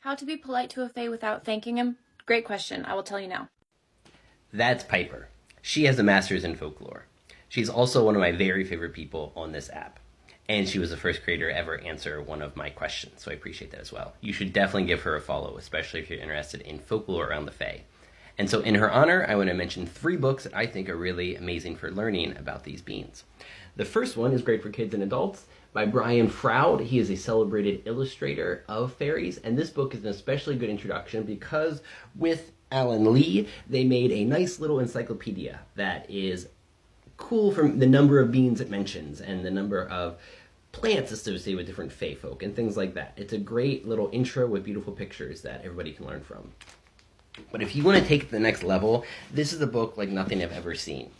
How to be polite to a fae without thanking him? Great question. I will tell you now. That's Piper. She has a master's in folklore. She's also one of my very favorite people on this app. And she was the first creator to ever answer one of my questions, so I appreciate that as well. You should definitely give her a follow, especially if you're interested in folklore around the fae. And so in her honor, I want to mention 3 books that I think are really amazing for learning about these beings. The first one is great for kids and adults by Brian Froud. He is a celebrated illustrator of fairies, and this book is an especially good introduction because with Alan Lee, they made a nice little encyclopedia that is cool from the number of beings it mentions and the number of plants associated with different fae folk and things like that. It's a great little intro with beautiful pictures that everybody can learn from. But if you want to take it to the next level, this is a book like nothing I've ever seen.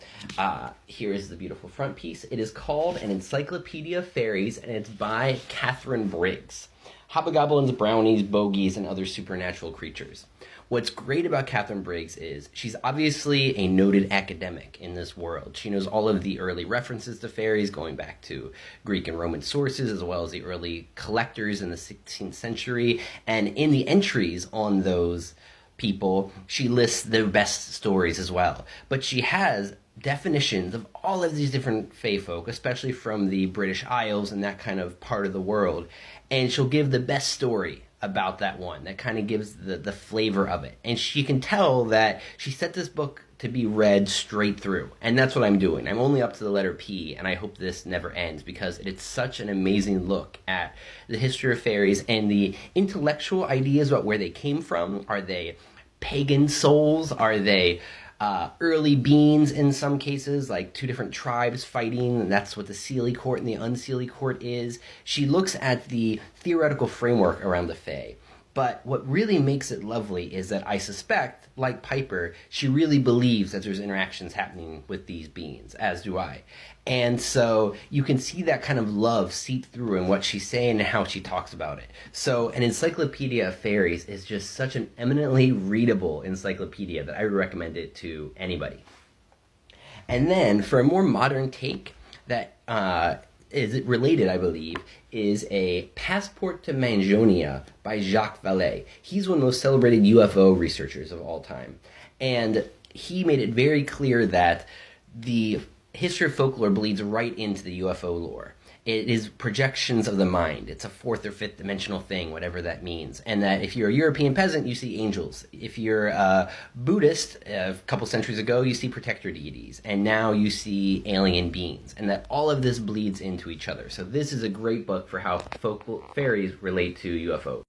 Here is the beautiful front piece. It is called An Encyclopedia of Fairies, and it's by Catherine Briggs. Hobgoblins, brownies, bogies, and other supernatural creatures. What's great about Catherine Briggs is she's obviously a noted academic in this world. She knows all of the early references to fairies going back to Greek and Roman sources, as well as the early collectors in the 16th century. And in the entries on those people, she lists the best stories as well. But she has definitions of all of these different fae folk, especially from the British Isles and that kind of part of the world. And she'll give the best story about that one that kind of gives the flavor of it. And she can tell that she set this book to be read straight through. And that's what I'm doing. I'm only up to the letter P, and I hope this never ends because it's such an amazing look at the history of fairies and the intellectual ideas about where they came from. Are they pagan souls? Are they early beings in some cases, like 2 different tribes fighting, and that's what the Seelie Court and the Unseelie Court is. She looks at the theoretical framework around the fae. But what really makes it lovely is that I suspect, like Piper, she really believes that there's interactions happening with these beings, as do I. And so you can see that kind of love seep through in what she's saying and how she talks about it. So an Encyclopedia of Fairies is just such an eminently readable encyclopedia that I would recommend it to anybody. And then for a more modern take that is related, I believe, is a Passport to Manjonia by Jacques Vallée. He's one of the most celebrated UFO researchers of all time. And he made it very clear that the history of folklore bleeds right into the UFO lore. It is projections of the mind. It's a 4th or 5th dimensional thing, whatever that means. And that if you're a European peasant, you see angels. If you're a Buddhist, a couple centuries ago, you see protector deities. And now you see alien beings. And that all of this bleeds into each other. So this is a great book for how fairies relate to UFOs.